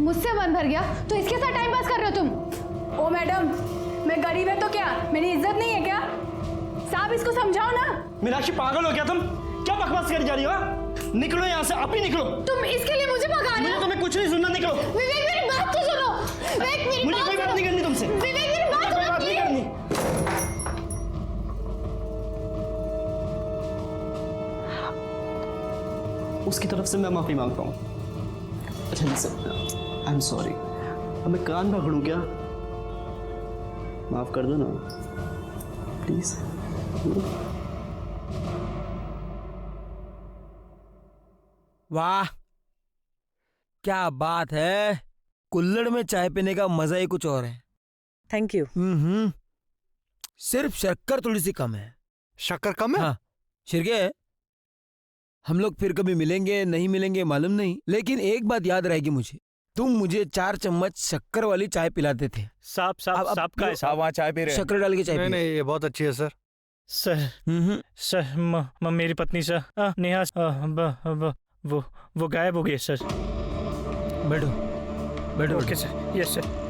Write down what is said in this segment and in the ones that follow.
मुझसे मन भर गया तो इसके साथ टाइम पास कर रहे हो तुम? ओ मैडम, मैं गरीब है तो क्या मेरी इज्जत नहीं है क्या? साहब इसको समझाओ ना। मीनाक्षी पागल हो क्या तुम? क्या बकवास कर जा रही हो? निकलो यहाँ से, आप ही निकलो। तुम इसके लिए मुझे भगा रहे मुझे हो? तुम्हें कुछ नहीं सुनना, निकलो। विवेक मेरी बात तो सुनो। विवेक मेरी मुझे कोई बात नहीं करनी तुमसे। विवेक मेरी बात कोई सुनो बात नहीं प्लीज। करनी। उसकी तरफ से मैं माफी मांगता हूँ। अच्छा लिसन, आई एम सॉरी। अब मैं कान पकड़ूं क्या? माफ कर दो ना प्लीज। वाह क्या बात है, कुल्हड़ में चाय पीने का मजा ही कुछ और है। Thank you. सिर्फ शक्कर थोड़ी सी कम है। शक्कर कम है? हाँ शिर्के, हम लोग फिर कभी मिलेंगे नहीं मिलेंगे मालूम नहीं, लेकिन एक बात याद रहेगी मुझे, तुम मुझे 4 चम्मच शक्कर वाली चाय पिलाते थे। साहब अब का है साहब। वहाँ चाय पी रहे हैं। शक्कर डाल के चाय नहीं पियो। नहीं, ये बहुत अच्छी है सर। सर सर मेरी पत्नी सर नेहा वो गायब हो गई है सर। बैठो बैठो ओके सर। Yes sir.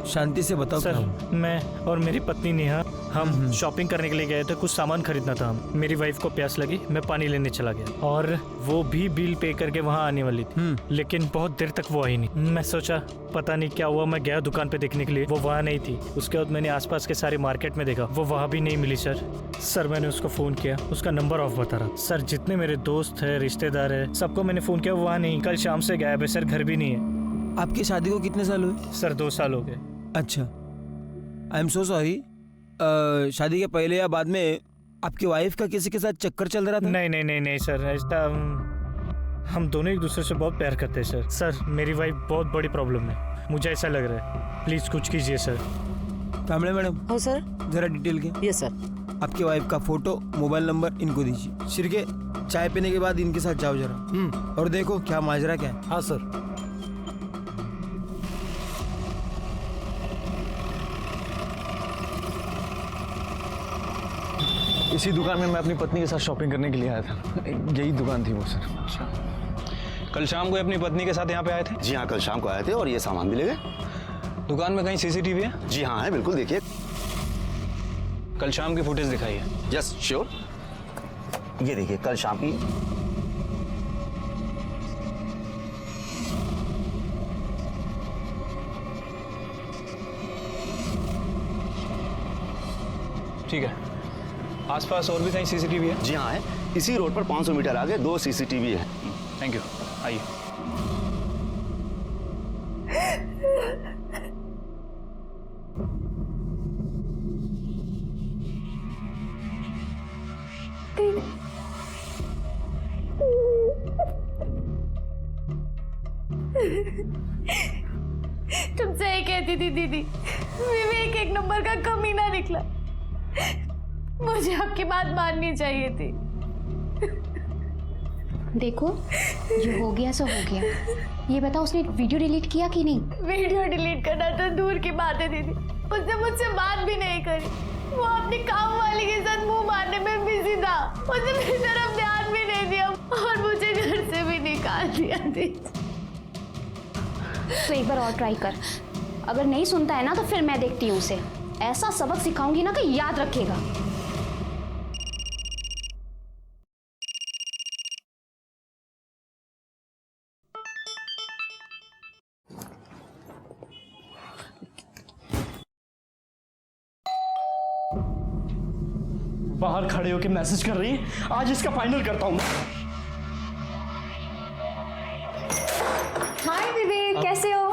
शांति से बताओ क्या सर हुआ? मैं और मेरी पत्नी नेहा हम शॉपिंग करने के लिए गए थे, कुछ सामान खरीदना था। हम मेरी वाइफ को प्यास लगी, मैं पानी लेने चला गया और वो भी बिल पे करके वहाँ आने वाली थी, लेकिन बहुत देर तक वो आई नहीं। मैं सोचा पता नहीं क्या हुआ, मैं गया दुकान पे देखने के लिए, वो वहाँ नहीं थी। उसके बाद मैंने आसपास के सारे मार्केट में देखा, वो वहाँ भी नहीं मिली सर मैंने उसको फोन किया, उसका नंबर ऑफ बता रहा। सर जितने मेरे दोस्त है रिश्तेदार है सबको मैंने फोन किया, वहाँ नहीं, कल शाम से गायब है सर, घर भी नहीं है। आपकी शादी को कितने साल हुए? सर 2 साल हो गए। अच्छा, आई एम सो सॉरी। शादी के पहले या बाद में आपकी वाइफ का किसी के साथ चक्कर चल रहा था? नहीं सर, ऐसा हम दोनों एक दूसरे से बहुत प्यार करते हैं सर मेरी वाइफ बहुत बड़ी प्रॉब्लम में, मुझे ऐसा लग रहा है, प्लीज कुछ कीजिए सर। कामड़े मैडम, हो सर। जरा डिटेल के। Yes sir. आपकी वाइफ का फोटो, मोबाइल नंबर इनको दीजिए। शिर्के, चाय पीने के बाद इनके साथ जाओ जरा और देखो क्या माजरा क्या है। हाँ सर। इसी दुकान में मैं अपनी पत्नी के साथ शॉपिंग करने के लिए आया था, यही दुकान थी वो सर। अच्छा, कल शाम को अपनी पत्नी के साथ यहाँ पे आए थे? जी हाँ, कल शाम को आए थे और ये सामान भी ले गए। दुकान में कहीं सीसीटीवी है? जी हाँ है, बिल्कुल देखिए। कल शाम की फुटेज दिखाइए। यस श्योर, ये देखिए कल शाम की। ठीक है, आसपास और भी कहीं सीसीटीवी है? जी हाँ है, इसी रोड पर 500 मीटर आगे 2 सीसीटीवी है। थैंक यू, आइए। तुमसे ही कहती थी दीदी, विवेक एक नंबर का कमीना निकला। मुझे आपकी बात माननी चाहिए थी। देखो जो हो गया सो हो गया। ये बताओ उसने वीडियो डिलीट किया कि नहीं? वीडियो डिलीट करना तो दूर की बात है दीदी, उसने मुझसे बात भी नहीं करी। वो अपनी काम वाली के साथ मुंह मारने में बिजी था, उसने मेरी तरफ ध्यान भी नहीं दिया और मुझे घर से भी निकाल दिया दीदी। तो एक बार और ट्राई कर, अगर नहीं सुनता है ना तो फिर मैं देखती हूँ उसे, ऐसा सबक सिखाऊंगी ना कि याद रखेगा। बाहर खड़े होके मैसेज कर रही है, आज इसका फाइनल करता हूँ मैं। हाय विवेक, कैसे हो?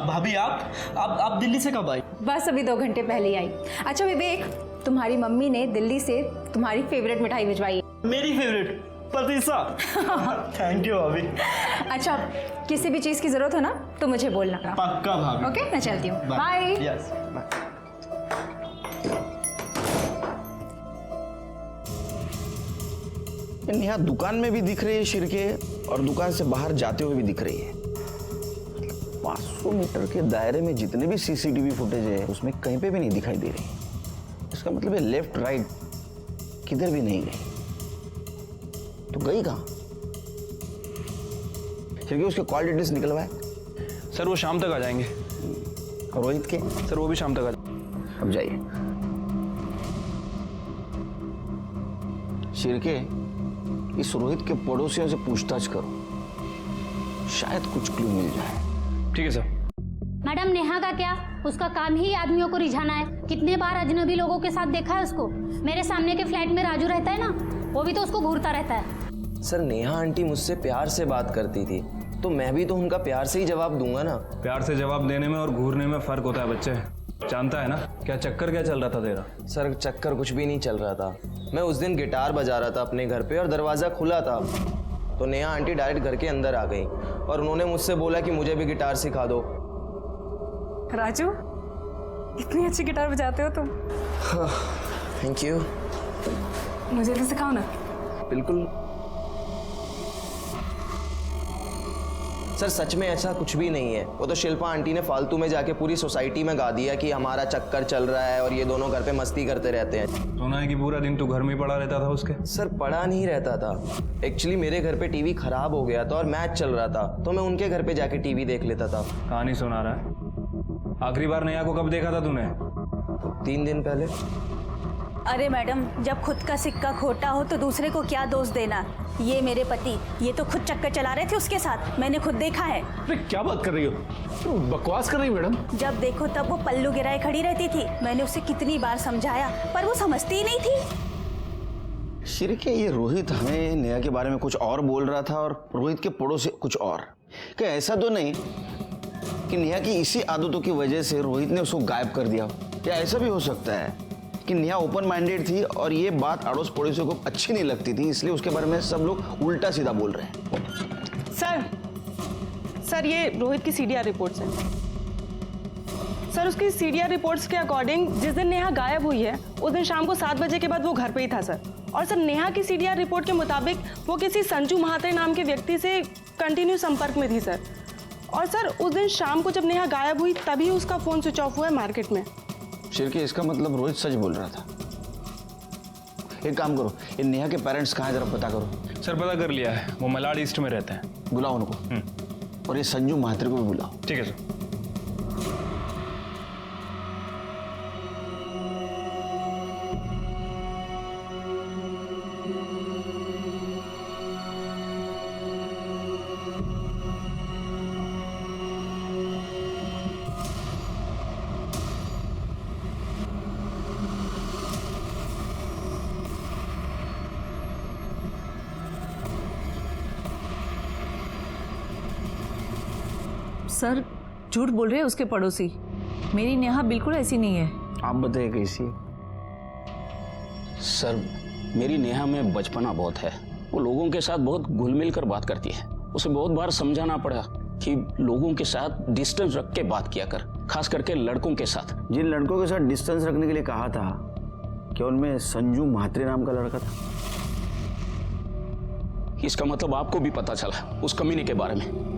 भाभी आप दिल्ली से कब आई? बस अभी 2 घंटे पहले ही आई। अच्छा विवेक, तुम्हारी मम्मी ने दिल्ली से तुम्हारी फेवरेट मिठाई भिजवाई है। मेरी फेवरेट पतीसा। थैंक यू भाभी। अच्छा, किसी भी चीज की जरूरत हो ना तो मुझे बोलना। पक्का भाभी। ओके, मैं चलती हूँ। बाय। Yes bye. नेहा दुकान में भी दिख रही है शिरके, और दुकान से बाहर जाते हुए भी दिख रही है। 500 मीटर के दायरे में जितने भी सीसीटीवी फुटेज है उसमें कहीं पे भी नहीं दिखाई दे रही। इसका मतलब है लेफ्ट राइट किधर भी नहीं गई, तो गई कहाँ? शिरके उसके कॉल डिटेल्स निकलवाए, सर वो शाम तक आ जाएंगे। रोहित के? सर वो भी शाम तक आ जाएंगे। अब जाइए। शिर्के, इस रोहित के पड़ोसियों से पूछताछ करो, शायद कुछ क्लू मिल जाए। ठीक है सर। मैडम नेहा का क्या? उसका काम ही आदमियों को रिझाना है। कितने बार अजनबी लोगों के साथ देखा है उसको। मेरे सामने के फ्लैट में राजू रहता है ना, वो भी तो उसको घूरता रहता है। सर नेहा आंटी मुझसे प्यार से बात करती थी, तो मैं भी तो उनका प्यार से ही जवाब दूंगा ना। प्यार से जवाब देने में और घूरने में फर्क होता है बच्चे, जानता है ना। क्या चक्कर क्या चल रहा था तेरा? सर चक्कर कुछ भी नहीं चल रहा था। मैं उस दिन गिटार बजा रहा था अपने घर पे और दरवाज़ा खुला था, तो नेहा आंटी डायरेक्ट घर के अंदर आ गई और उन्होंने मुझसे बोला कि मुझे भी गिटार सिखा दो। राजू, इतनी अच्छी गिटार बजाते हो तुम। Thank you. मुझे भी सिखाओ ना। बिल्कुल। सर सच में ऐसा कुछ भी नहीं है। वो तो शिल्पा आंटी ने फालतू में जाके पूरी सोसाइटी में गा दिया कि हमारा चक्कर चल रहा है और ये दोनों घर पे मस्ती करते रहते हैं। सुना है कि पूरा दिन तू घर में ही पड़ा रहता था उसके? सर पड़ा नहीं रहता था, एक्चुअली मेरे घर पे टीवी खराब हो गया था और मैच चल रहा था, तो मैं उनके घर पे जाके टीवी देख लेता था। कहानी सुना रहा है। आखिरी बार नेहा को कब देखा था तूने? 3 दिन पहले। अरे मैडम, जब खुद का सिक्का खोटा हो तो दूसरे को क्या दोष देना। ये मेरे पति, ये तो खुद चक्कर चला रहे थे उसके साथ, मैंने खुद देखा है। अरे क्या बात कर रही हो, बकवास कर रही हो मैडम। जब देखो तब वो पल्लू गिराए खड़ी रहती थी। मैंने उसे कितनी बार समझाया पर वो समझती ही नहीं थी। शिर्के, ये रोहित हमें नेहा के बारे में कुछ और बोल रहा था और रोहित के पड़ोसी कुछ और। क्या ऐसा तो नहीं कि नेहा की इसी आदतों की वजह से रोहित ने उसको गायब कर दिया? क्या ऐसा भी हो सकता है कि नेहा ओपन माइंडेड थी और ये बात अड़ोस पड़ोसियों को अच्छी नहीं लगती थी, इसलिए उसके बारे में सब लोग उल्टा सीधा बोल रहे हैं? सर ये रोहित की सीडीआर रिपोर्ट्स हैं। सर उसकी सीडीआर रिपोर्ट्स के अकॉर्डिंग जिस दिन नेहा गायब हुई है उस दिन शाम को 7 बजे के बाद वो घर पे ही था सर। और सर नेहा की सीडीआर रिपोर्ट के मुताबिक वो किसी संजू महात्रे नाम के व्यक्ति से कंटिन्यू संपर्क में थी सर। और सर उस दिन शाम को जब नेहा गायब हुई तभी उसका फोन स्विच ऑफ हुआ है मार्केट में। शिर्के, इसका मतलब रोहित सच बोल रहा था। एक काम करो, इन नेहा के पेरेंट्स कहाँ हैं जरा पता करो। सर पता कर लिया है, वो मलाड ईस्ट में रहते हैं। बुलाओ उनको। और ये संजू महात्रे को भी बुलाओ। ठीक है सर। सर झूठ बोल रहे हैं उसके पड़ोसी। मेरी नेहा बिल्कुल ऐसी नहीं है। आप बताइए कैसी? सर मेरी नेहा में बचपना बहुत है। वो लोगों के साथ बहुत घुल मिल कर बात करती है। उसे बहुत बार समझाना पड़ा कि लोगों के साथ डिस्टेंस रख के बात किया कर, खास करके लड़कों के साथ। जिन लड़कों के साथ डिस्टेंस रखने के लिए कहा था, क्या उनमें संजू महात्रे नाम का लड़का था? इसका मतलब आपको भी पता चला उस कमीने के बारे में?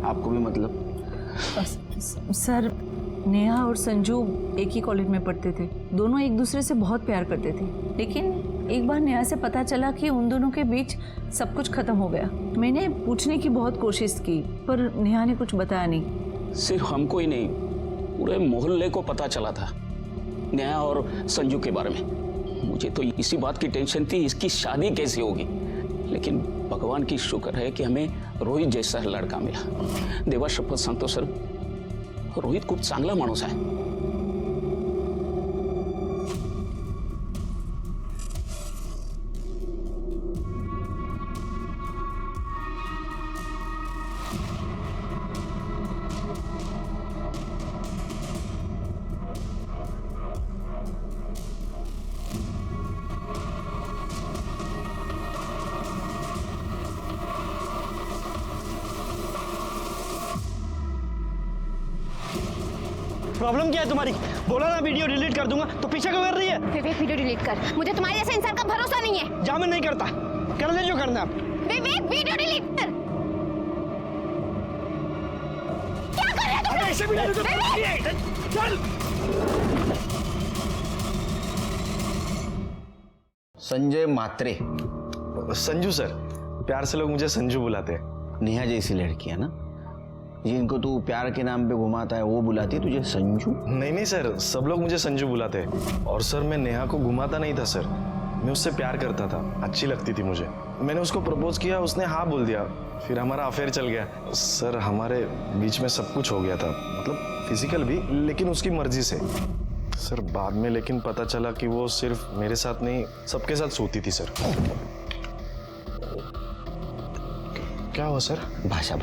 आपको भी मतलब? सर नेहा और संजू एक ही कॉलेज में पढ़ते थे, दोनों एक दूसरे से बहुत प्यार करते थे। लेकिन एक बार नेहा से पता चला कि उन दोनों के बीच सब कुछ खत्म हो गया। मैंने पूछने की बहुत कोशिश की पर नेहा ने कुछ बताया नहीं। सिर्फ हमको ही नहीं, पूरे मोहल्ले को पता चला था नेहा और संजू के बारे में। मुझे तो इसी बात की टेंशन थी इसकी शादी कैसे होगी, लेकिन भगवान की शुक्र है कि हमें रोहित जैसा लड़का मिला। देवा शपथ सांगतो सर, रोहित खूप चांगला माणूस आहे। प्रॉब्लम क्या है तुम्हारी? बोला ना वीडियो डिलीट कर दूंगा, तो पीछे क्यों कर रही है? विवेक वीडियो डिलीट कर, मुझे तुम्हारे जैसे इंसान का भरोसा नहीं है। जा, मैं नहीं करता, कर ले जो करना। विवेक वीडियो डिलीट कर। क्या कर रहे हो तुम? अरे ऐसे वीडियो चल। संजय महात्रे। संजू सर, प्यार से लोग मुझे संजू बुलाते हैं। नेहा जैसी लड़की है ना, जिनको तू प्यार के नाम पे घुमाता है वो बुलाती है तुझे संजू? नहीं सर, सब लोग मुझे संजू बुलाते हैं। और सर मैं नेहा को घुमाता नहीं था सर, मैं उससे प्यार करता था, अच्छी लगती थी मुझे। मैंने उसको प्रपोज किया, उसने हाँ बोल दिया, फिर हमारा अफेयर चल गया। सर हमारे बीच में सब कुछ हो गया था, मतलब फिजिकल भी, लेकिन उसकी मर्जी से। सर बाद में लेकिन पता चला कि वो सिर्फ मेरे साथ नहीं सबके साथ सोती थी सर। क्या हुआ सर? भाषा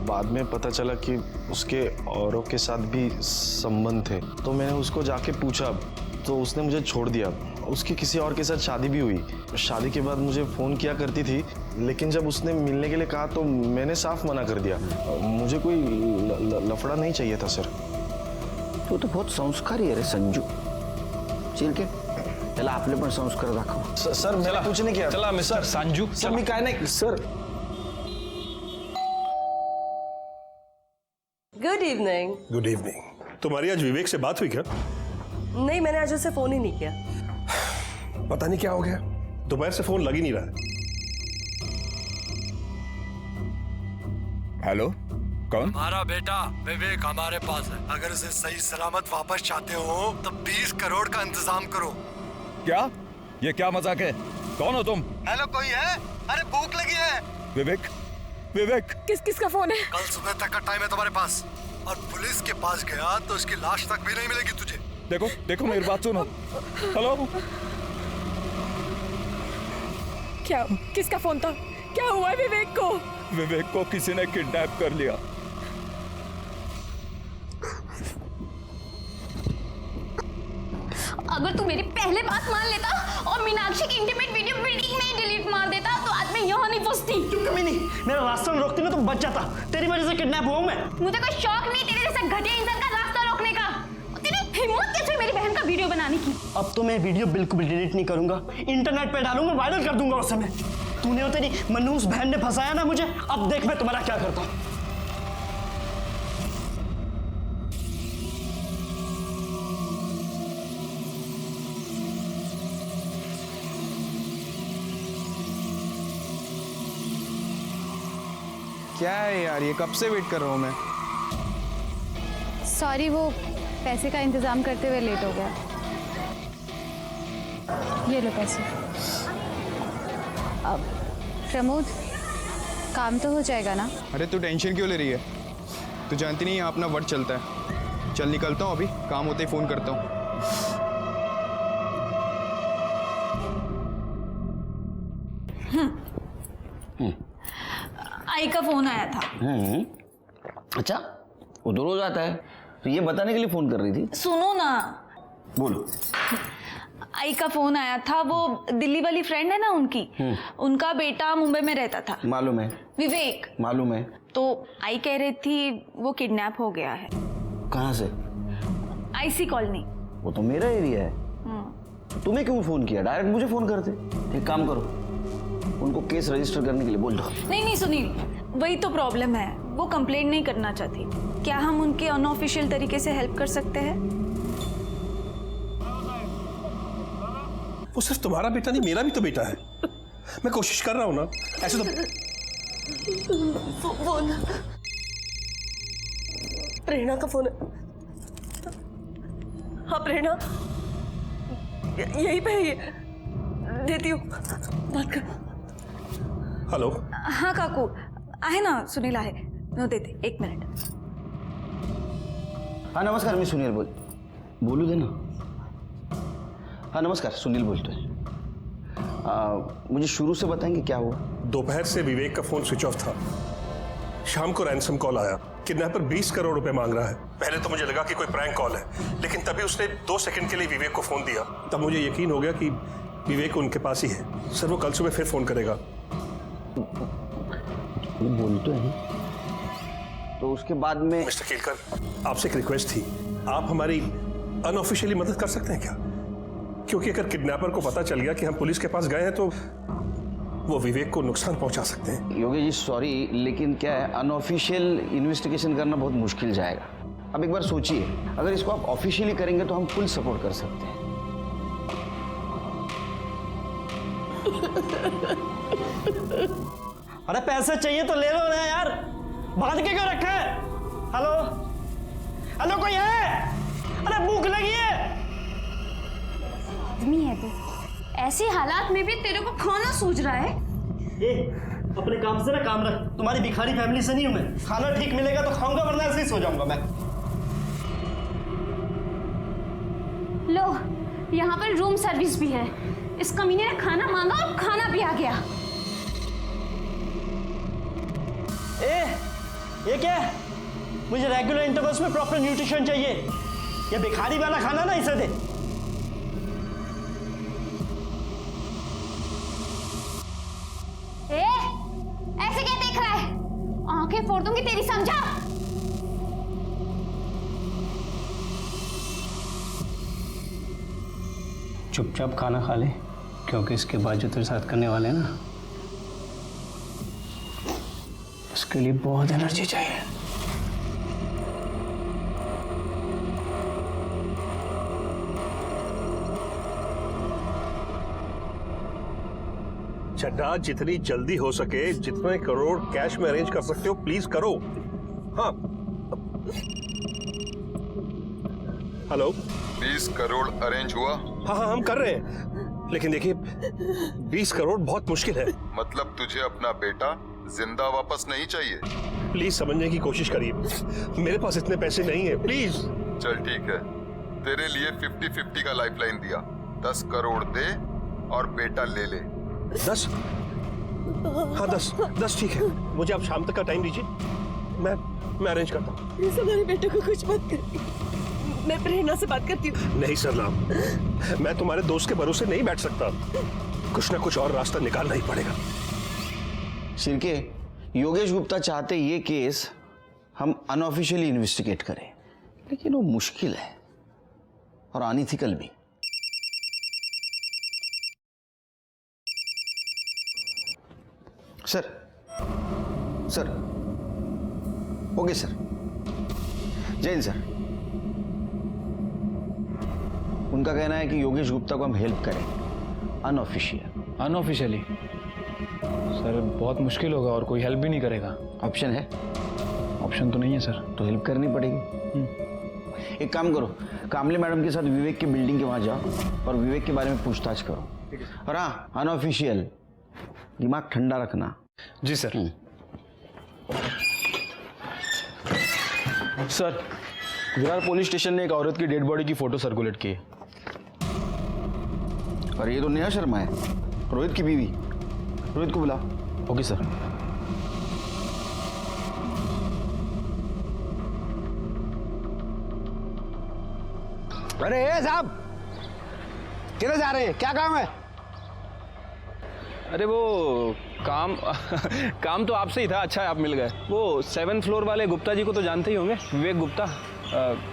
बाद में पता चला कि उसके औरों के साथ भी संबंध थे, तो मैंने उसको जाके पूछा तो उसने मुझे छोड़ दिया। उसकी किसी और के साथ शादी भी हुई। शादी के बाद मुझे फ़ोन किया करती थी, लेकिन जब उसने मिलने के लिए कहा तो मैंने साफ मना कर दिया। मुझे कोई लफड़ा नहीं चाहिए था सर। तू तो बहुत संस्कारी है रे संजू। चिरके त्याला आपले पण संस्कार दाखव। सर मला कुछ नहीं किया। चला मिस्टर संजू, सर मी काय नाही sir. Good evening. Good evening. तुम्हारी आज विवेक से बात हुई क्या? नहीं, मैंने आज उसे फोन ही नहीं किया। पता नहीं क्या हो गया, दोपहर से फोन लग ही नहीं रहा है। हेलो, कौन? हमारा बेटा विवेक हमारे पास है। अगर उसे सही सलामत वापस चाहते हो तो 20 करोड़ का इंतजाम करो। क्या? ये क्या मजाक है? कौन हो तुम? हेलो, कोई है? अरे भूख लगी है। विवेक, विवेक। किसका फोन है? कल सुबह तक का टाइम है तुम्हारे पास, और पुलिस के पास गया तो उसकी लाश तक भी नहीं मिलेगी तुझे। देखो देखो मेरी बात सुनो। हेलो, क्या? किसका फोन था? क्या हुआ विवेक को? विवेक को किसी ने किडनैप कर लिया। अगर तू मेरी पहले बात मान लेता और मीनाक्षी की इंटीमेट वीडियो बिल्डिंग में ही डिलीट मार देता तो आज मैं यहाँ नहीं फंसती। क्यों कमी नहीं? मेरा रास्ता रोकती मैं तो बच जाता। तेरी वजह से किडनैप हुआ मैं। मुझे कोई शौक नहीं तेरे जैसा घटिया इंसान का रास्ता रोकने का। तेरी हिम्मत कैसे मेरी बहन का वीडियो बनाने की? अब तो मैं वीडियो बिल्कुल भी डिलीट नहीं करूंगा, इंटरनेट पे डालूंगा, वायरल कर दूंगा उस समय। तूने और तेरी मनहूस बहन ने फंसाया ना मुझे, अब देख मैं तुम्हारा क्या करता हूँ। क्या है यार, ये कब से वेट कर रहा हूँ मैं। सॉरी, वो पैसे का इंतजाम करते हुए लेट हो गया। ये लो पैसे। अब प्रमोद, काम तो हो जाएगा ना? अरे तू टेंशन क्यों ले रही है? तू जानती नहीं यहाँ अपना वर्ड चलता है। चल निकलता हूँ, अभी काम होते ही फोन करता हूँ। आई का फोन आया था। अच्छा, वो तो रोज आता है, तो ये बताने के लिए फोन कर रही थी? सुनो ना। बोलो। आई का फोन आया था, वो दिल्ली वाली फ्रेंड है ना उनकी, उनका बेटा मुंबई में रहता था। मालूम है। विवेक। मालूम है। तो आई कह रही थी वो किडनैप हो गया है। कहाँ से? IC colony. वो तो मेरा एरिया है। तुम्हें क्यों फोन किया? डायरेक्ट मुझे फोन करते। एक काम करो, उनको केस रजिस्टर करने के लिए बोल दो। नहीं सुनील, वही तो प्रॉब्लम है, वो कंप्लेंट नहीं करना चाहती। क्या हम उनके अनऑफिशियल तरीके से हेल्प कर सकते हैं? वो सिर्फ तुम्हारा बेटा नहीं, मेरा भी तो बेटा है। मैं कोशिश कर रहा हूँ ना, ऐसे तो। फोन प्रेरणा का फोन है। हाँ प्रेरणा, यही पे है, ये देती हूँ, बात कर। हेलो। हाँ काकू, आहे ना, सुनील आहे, मैं देते, 1 मिनट। हाँ नमस्कार, मैं सुनील बोलू दे ना। हाँ नमस्कार, सुनील बोलते हैं। मुझे शुरू से बताएंगे क्या हुआ? दोपहर से विवेक का फोन स्विच ऑफ था। शाम को रैंसम कॉल आया, किडनैपर 20 करोड़ रुपए मांग रहा है। पहले तो मुझे लगा कि कोई प्रैंक कॉल है, लेकिन तभी उसने 2 सेकंड के लिए विवेक को फोन दिया। तब मुझे यकीन हो गया कि विवेक उनके पास ही है। सर वो कल सुबह फिर फोन करेगा। बोलते हैं तो उसके बाद में। मिस्टर केलकर, आपसे एक रिक्वेस्ट थी, आप हमारी अनऑफिशियली मदद कर सकते हैं क्या? क्योंकि अगर किडनैपर को पता चल गया कि हम पुलिस के पास गए हैं तो वो विवेक को नुकसान पहुंचा सकते हैं। योगी जी सॉरी, लेकिन क्या है, अनऑफिशियल इन्वेस्टिगेशन करना बहुत मुश्किल जाएगा। अब एक बार सोचिए, अगर इसको आप ऑफिशियली करेंगे तो हम फुल सपोर्ट कर सकते हैं। अरे पैसे चाहिए तो ले लो ना यार, बांध के क्यों रखा है? हेलो हेलो, कोई है? अरे भूख लगी है। आदमी है तू, ऐसे हालात में भी तेरे को खाना सूझ रहा है? अपने काम से ना काम रख, तुम्हारी भिखारी फैमिली से नहीं हूं मैं। खाना ठीक मिलेगा तो खाऊंगा, वरना ऐसे ही सो जाऊंगा मैं। लो, यहाँ पर रूम सर्विस भी है। इस कमीने ने खाना मांगा और खाना भी आ गया। ये क्या है? मुझे रेगुलर इंटरवल्स में प्रॉपर न्यूट्रिशन चाहिए। ये भिखारी वाला खाना ना इसे दे। ऐसे क्या देख रहा है? आंखें फोड़ दूंगी तेरी, समझा? चुपचाप खाना खा ले, क्योंकि इसके बाद जो तेरे साथ करने वाले हैं ना, उसके लिए बहुत एनर्जी चाहिए। चड्ढा, जितनी जल्दी हो सके, जितने करोड़ कैश में अरेंज कर सकते हो प्लीज करो। हाँ, हेलो, 20 करोड़ अरेंज हुआ? हाँ हम कर रहे हैं, लेकिन देखिए 20 करोड़ बहुत मुश्किल है। मतलब तुझे अपना बेटा जिंदा वापस नहीं चाहिए? प्लीज समझने की कोशिश करिए, मेरे पास इतने पैसे नहीं है, प्लीज। चल ठीक है, तेरे लिए 50-50 का लाइफलाइन दिया। 10 करोड़ दे और बेटा ले ले। 10? हाँ 10 ठीक है। मुझे आप शाम तक का टाइम दीजिए, मैं अरेंज करता हूँ। प्लीज हमारे बेटे को कुछ मत कर। मैं प्रेरणा से बात करती हूँ। नहीं सरनाम, मैं तुम्हारे दोस्त के भरोसे नहीं बैठ सकता। कुछ ना कुछ और रास्ता निकालना ही पड़ेगा। शिर्के, योगेश गुप्ता चाहते ये केस हम अनऑफिशियली इन्वेस्टिगेट करें, लेकिन वो मुश्किल है और अनइथिकल भी। सर ओके सर, जय हिंद सर। उनका कहना है कि योगेश गुप्ता को हम हेल्प करें अनऑफिशियली। सर बहुत मुश्किल होगा और कोई हेल्प भी नहीं करेगा। ऑप्शन है? ऑप्शन तो नहीं है सर। तो हेल्प करनी पड़ेगी। एक काम करो, कामले मैडम के साथ विवेक की बिल्डिंग के वहां जाओ और विवेक के बारे में पूछताछ करो। और हाँ, अनऑफिशियल, दिमाग ठंडा रखना। जी sir. Sir, Virar police station ने एक औरत की डेड बॉडी की फोटो सर्कुलेट की है। और ये तो नेहा शर्मा है, रोहित की बीवी। रोहित को बुलाओ। Okay sir. अरे साहब, किधर जा रहे हैं? क्या काम है? अरे वो काम तो आपसे ही था। अच्छा है आप मिल गए। वो 7th फ्लोर वाले गुप्ता जी को तो जानते ही होंगे, विवेक गुप्ता।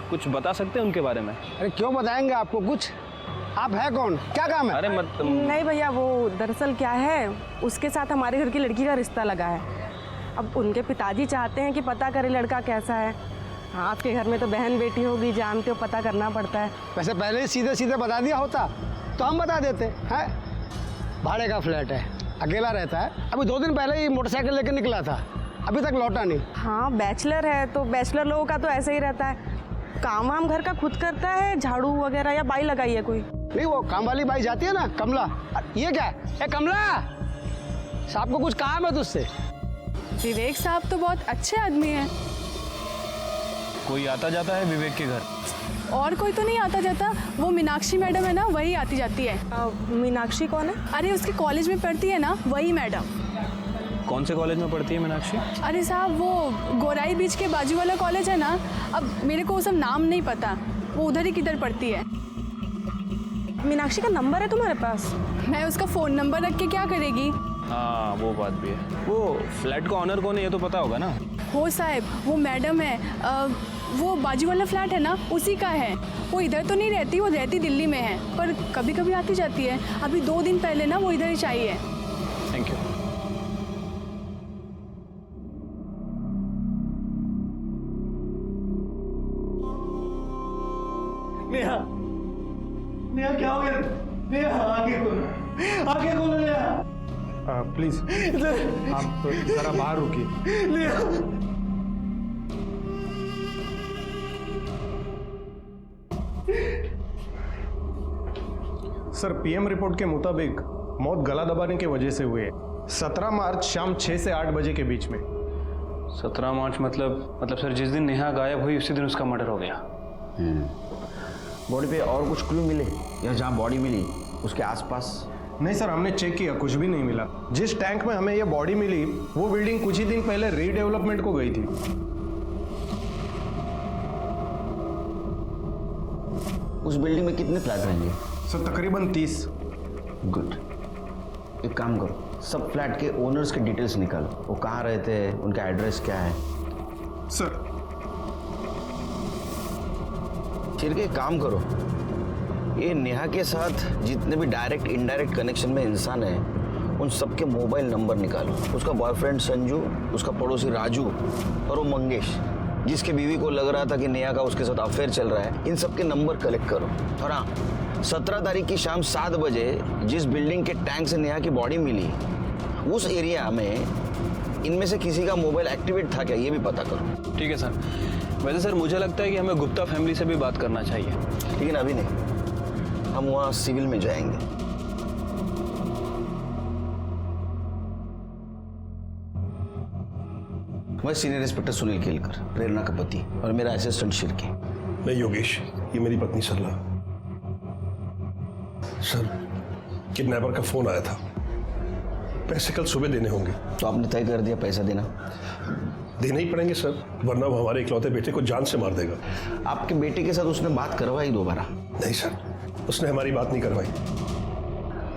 कुछ बता सकते हैं उनके बारे में? अरे क्यों बताएंगे आपको कुछ? आप है कौन? क्या काम है? अरे नहीं भैया, वो दरअसल क्या है, उसके साथ हमारे घर की लड़की का रिश्ता लगा है। अब उनके पिताजी चाहते हैं कि पता करें लड़का कैसा है। हाँ, आपके घर में तो बहन बेटी होगी, जानते हो, पता करना पड़ता है। वैसे पहले ही सीधे सीधे बता दिया होता तो हम बता देते हैं। भाड़े का फ्लैट है, अकेला रहता है। अभी 2 दिन पहले ही मोटरसाइकिल लेकर निकला था, अभी तक लौटा नहीं। हाँ, बैचलर है तो बैचलर लोगों का तो ऐसे ही रहता है। काम वाम घर का खुद करता है, झाड़ू वगैरह, या बाई लगाई है कोई? नहीं, वो काम वाली बाई जाती है ना, कमला। ये क्या है? कमला, साहब को कुछ काम है तुझसे? विवेक साहब तो बहुत अच्छे आदमी हैं। कोई आता जाता है विवेक के घर? और कोई तो नहीं आता जाता। वो मीनाक्षी मैडम है ना, वही आती जाती है। मीनाक्षी कौन है? अरे उसके कॉलेज में पढ़ती है ना, वही मैडम। कौन से कॉलेज में पढ़ती है मीनाक्षी? अरे साहब, वो गोराई बीच के बाजू वाला कॉलेज है ना। अब मेरे को वो सब नाम नहीं पता, वो उधर ही किधर पढ़ती है। मीनाक्षी का नंबर है तुम्हारे पास? मैं उसका फ़ोन नंबर रख के क्या करेगी? हाँ, वो बात भी है। वो फ्लैट का ऑनर कौन है ये तो पता होगा ना? हो साहब, वो मैडम है। वो बाजू वाला फ्लैट है ना, उसी का है। वो इधर तो नहीं रहती, वो रहती दिल्ली में है, पर कभी कभी आती जाती है। अभी 2 दिन पहले ना वो इधर ही चाहिए। Thank you. नेहा, नेहा क्या हो गया? नेहा आगे खोलो नेहा। प्लीज आप जरा बाहर रुकिए। सर, पीएम रिपोर्ट के मुताबिक मौत गला दबाने की वजह से हुई है। 17 मार्च शाम 6 से 8 बजे के बीच में। 17 मार्च मतलब सर जिस दिन नेहा गायब हुई उसी दिन उसका मर्डर हो गया। बॉडी पे और कुछ क्लू मिले या जहाँ बॉडी मिली उसके आसपास? नहीं सर, हमने चेक किया, कुछ भी नहीं मिला। जिस टैंक में हमें यह बॉडी मिली वो बिल्डिंग कुछ ही दिन पहले रीडेवलपमेंट को गई थी। उस बिल्डिंग में कितने फ्लैट रहेंगे? सर तकरीबन 30। गुड, एक काम करो, सब फ्लैट के ओनर्स के डिटेल्स निकालो। वो कहाँ रहते हैं, उनका एड्रेस क्या है? सर फिर के काम करो, ये नेहा के साथ जितने भी डायरेक्ट इनडायरेक्ट कनेक्शन में इंसान है उन सबके मोबाइल नंबर निकालो। उसका बॉयफ्रेंड संजू, उसका पड़ोसी राजू और वो मंगेश जिसके बीवी को लग रहा था कि नेहा का उसके साथ अफेयर चल रहा है, इन सबके नंबर कलेक्ट करो। और हाँ, 17 तारीख की शाम 7 बजे जिस बिल्डिंग के टैंक से नेहा की बॉडी मिली उस एरिया में इनमें से किसी का मोबाइल एक्टिवेट था क्या, ये भी पता करो। ठीक है सर। वैसे सर मुझे लगता है कि हमें गुप्ता फैमिली से भी बात करना चाहिए। लेकिन अभी नहीं, हम वहाँ सिविल में जाएंगे। मैं सीनियर इंस्पेक्टर सुनील केलकर, प्रेरणा का पति, और मेरा असिस्टेंट शिरके। मैं योगेश, ये मेरी पत्नी सरला। सर, किडनैपर का फोन आया था, पैसे कल सुबह देने होंगे। तो आपने तय कर दिया पैसा देना? देना ही पड़ेंगे सर, वरना वो हमारे इकलौते बेटे को जान से मार देगा। आपके बेटे के साथ उसने बात करवाई दोबारा? नहीं सर, उसने हमारी बात नहीं करवाई।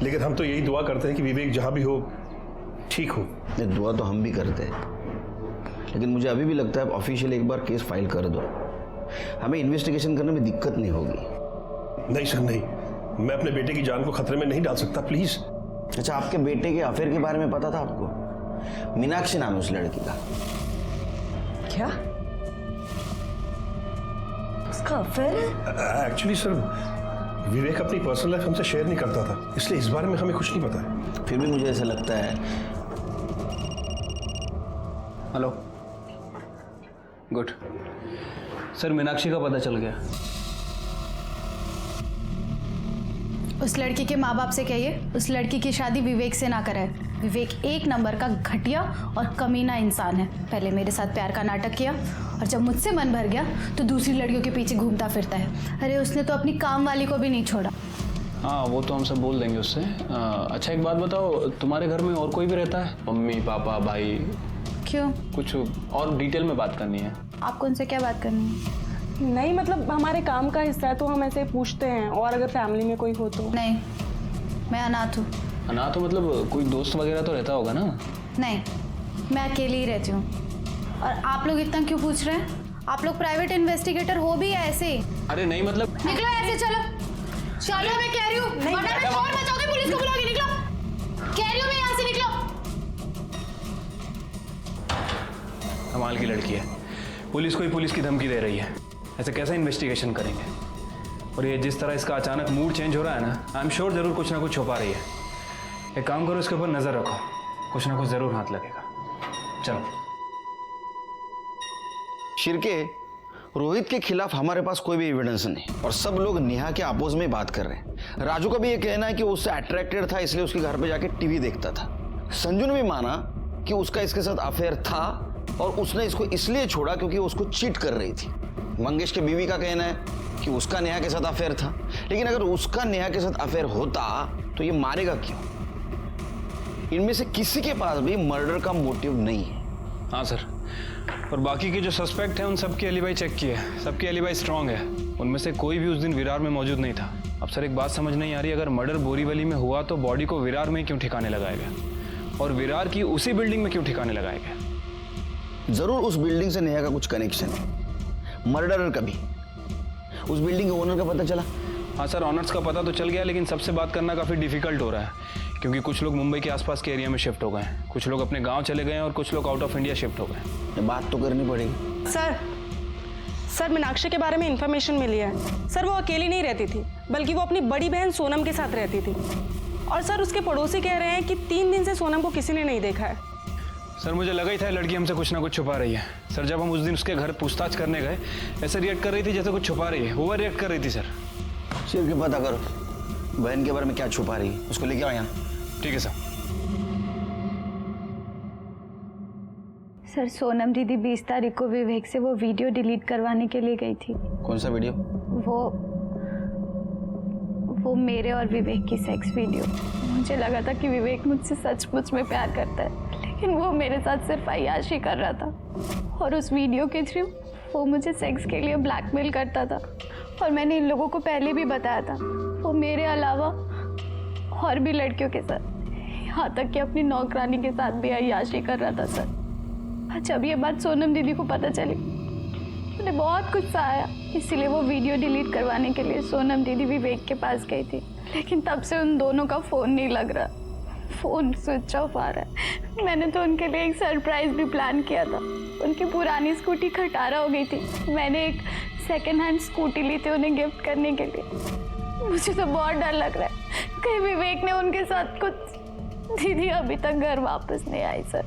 लेकिन हम तो यही दुआ करते हैं कि विवेक जहां भी हो ठीक हो। ये दुआ तो हम भी करते हैं, लेकिन मुझे अभी भी लगता है आप ऑफिशियल एक बार केस फाइल कर दो, हमें इन्वेस्टिगेशन करने में दिक्कत नहीं होगी। नहीं सर नहीं, मैं अपने बेटे की जान को खतरे में नहीं डाल सकता, प्लीज। अच्छा, आपके बेटे के अफेयर के बारे में पता था आपको? मीनाक्षी नाम है उस लड़की का। क्या उसका अफेयर है? एक्चुअली सर, विवेक अपनी पर्सनल लाइफ हमसे शेयर नहीं करता था, इसलिए इस बारे में हमें कुछ नहीं पता है। फिर भी मुझे ऐसा लगता है। हेलो, गुड सर, मीनाक्षी का पता चल गया। उस लड़की के माँ बाप से कहिए उस लड़की की शादी विवेक से ना कराए। विवेक एक नंबर का घटिया और कमीना इंसान है। पहले मेरे साथ प्यार का नाटक किया और जब मुझसे मन भर गया तो दूसरी लड़कियों के पीछे घूमता फिरता है। अरे उसने तो अपनी काम वाली को भी नहीं छोड़ा। हाँ, वो तो हम सब बोल देंगे उससे। अच्छा एक बात बताओ, तुम्हारे घर में और कोई भी रहता है? मम्मी पापा भाई? क्यों? कुछ और डिटेल में बात करनी है। आपको उनसे क्या बात करनी है? नहीं मतलब हमारे काम का हिस्सा है तो हम ऐसे पूछते हैं, और अगर फैमिली में कोई हो तो। नहीं, मैं अनाथ हूँ। अनाथ हो मतलब कोई दोस्त वगैरह तो रहता होगा ना? नहीं, मैं अकेली ही रहती हूँ। और आप लोग इतना क्यों पूछ रहे हैं? आप लोग प्राइवेट इन्वेस्टिगेटर हो भी या ऐसे? अरे नहीं मतलब। निकलो ऐसे, चलो चलो, मैं कह रही हूँ। वरना मैं फोन बचाऊंगी, पुलिस को बुलाऊंगी। निकलो, कह रही हूँ मैं, यहाँ से निकलो। कमाल की लड़की है, पुलिस को ही पुलिस की धमकी दे रही है। ऐसे कैसे इन्वेस्टिगेशन करेंगे? और ये जिस तरह इसका अचानक मूड चेंज हो रहा है ना, आई एम श्योर जरूर कुछ ना कुछ छुपा रही है। एक काम करो, इसके ऊपर नजर रखो, कुछ ना कुछ जरूर हाथ लगेगा। चलो। शिरके, रोहित के खिलाफ हमारे पास कोई भी एविडेंस नहीं और सब लोग नेहा के अपोज में बात कर रहे हैं। राजू का भी ये कहना है कि उससे अट्रैक्टेड था इसलिए उसके घर पे जाके टीवी देखता था। संजू ने भी माना कि उसका इसके साथ अफेयर था और उसने इसको इसलिए छोड़ा क्योंकि उसको चीट कर रही थी। मंगेश के बीवी का कहना है कि उसका नेहा के साथ अफेयर था, लेकिन अगर उसका नेहा के साथ अफेयर होता तो ये मारेगा क्यों? इनमें से किसी के पास भी मर्डर का मोटिव नहीं है। हाँ सर, और बाकी के जो सस्पेक्ट हैं उन सबकी एलिबाई चेक की है, सबकी एलिबाई स्ट्रांग है। उनमें से कोई भी उस दिन विरार में मौजूद नहीं था। अब सर एक बात समझ नहीं आ रही, अगर मर्डर बोरीवली में हुआ तो बॉडी को विरार में क्यों ठिकाने लगाया गया, और विरार की उसी बिल्डिंग में क्यों ठिकाने लगाया गया? जरूर उस बिल्डिंग से नेहा का कुछ कनेक्शन है, मर्डरर का भी। उस बिल्डिंग के ओनर का पता चला? हाँ सर, ऑनर्स का पता तो चल गया, लेकिन सबसे बात करना काफ़ी डिफिकल्ट हो रहा है क्योंकि कुछ लोग मुंबई के आसपास के एरिया में शिफ्ट हो गए हैं, कुछ लोग अपने गांव चले गए हैं और कुछ लोग आउट ऑफ इंडिया शिफ्ट हो गए। बात तो करनी पड़ेगी। सर मीनाक्षी के बारे में इंफॉर्मेशन मिली है। सर वो अकेली नहीं रहती थी, बल्कि वो अपनी बड़ी बहन सोनम के साथ रहती थी। और सर उसके पड़ोसी कह रहे हैं कि 3 दिन से सोनम को किसी ने नहीं देखा है। सर मुझे लगा ही था लड़की हमसे कुछ ना कुछ छुपा रही है। सर जब हम उस दिन उसके घर पूछताछ करने गए ऐसे रिएक्ट कर रही थी जैसे कुछ छुपा रही है, ओवर रिएक्ट कर रही थी सर। सिर्फ के पता करो बहन के बारे में क्या छुपा रही है, उसको लेके आओ यहाँ। ठीक है सर। सर सोनम दीदी 20 तारीख को विवेक से वो वीडियो डिलीट करवाने के लिए गई थी। कौन सा वीडियो? वो मेरे और विवेक की सेक्स वीडियो। मुझे लगा था कि विवेक मुझसे सचमुच में प्यार करता है, लेकिन वो मेरे साथ सिर्फ अय्याशी कर रहा था और उस वीडियो के थ्रू वो मुझे सेक्स के लिए ब्लैकमेल करता था। और मैंने इन लोगों को पहले भी बताया था वो मेरे अलावा और भी लड़कियों के साथ, यहाँ तक कि अपनी नौकरानी के साथ भी अय्याशी कर रहा था सर। जब ये बात सोनम दीदी को पता चली उन्हें बहुत गुस्सा आया, इसीलिए वो वीडियो डिलीट करवाने के लिए सोनम दीदी विवेक के पास गई थी। लेकिन तब से उन दोनों का फ़ोन नहीं लग रहा, फ़ोन स्विच ऑफ आ रहा है। मैंने तो उनके लिए एक सरप्राइज़ भी प्लान किया था। उनकी पुरानी स्कूटी खटारा हो गई थी, मैंने एक सेकेंड हैंड स्कूटी ली थी उन्हें गिफ्ट करने के लिए। मुझे तो बहुत डर लग रहा है कहीं विवेक ने उनके साथ कुछ। दीदी अभी तक घर वापस नहीं आई सर।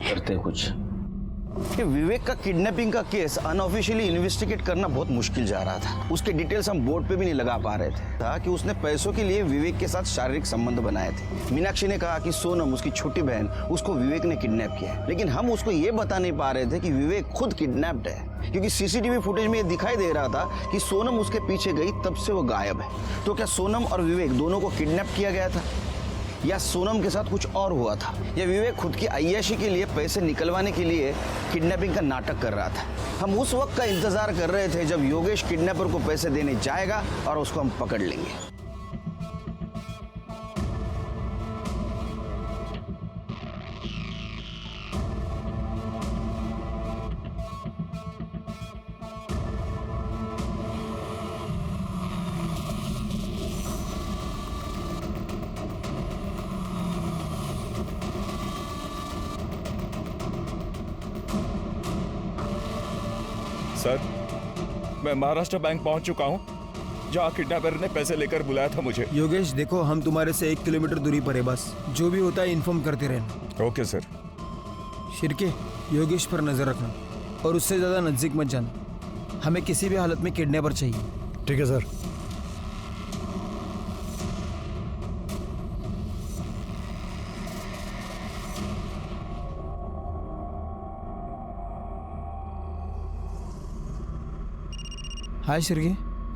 करते कुछ। ये विवेक का किडनैपिंग का केस अनऑफिशियली इन्वेस्टिगेट करना बहुत मुश्किल जा रहा था। उसके डिटेल्स हम बोर्ड पे भी नहीं लगा पा रहे थे। था कि उसने पैसों के लिए विवेक के साथ शारीरिक संबंध बनाए थे। मीनाक्षी ने कहा कि सोनम उसकी छोटी बहन उसको विवेक ने किडनैप किया है, लेकिन हम उसको ये बता नहीं पा रहे थे कि विवेक खुद किडनैप्ड है, क्योंकि सीसीटीवी फुटेज में ये दिखाई दे रहा था कि सोनम उसके पीछे गई तब से वो गायब है। तो क्या सोनम और विवेक दोनों को किडनैप किया गया था, या सोनम के साथ कुछ और हुआ था, या विवेक खुद की अय्याशी के लिए पैसे निकलवाने के लिए किडनैपिंग का नाटक कर रहा था। हम उस वक्त का इंतजार कर रहे थे जब योगेश किडनैपर को पैसे देने जाएगा और उसको हम पकड़ लेंगे। सर, मैं महाराष्ट्र बैंक पहुंच चुका हूं, जहां किडनैपर ने पैसे लेकर बुलाया था मुझे। योगेश देखो, हम तुम्हारे से 1 किलोमीटर दूरी पर है, बस जो भी होता है इन्फॉर्म करते रहना। Okay sir. शिर्के, योगेश पर नजर रखना और उससे ज्यादा नजदीक मत जाना। हमें किसी भी हालत में किडनैपर चाहिए। ठीक है सर। हाय शिर्के।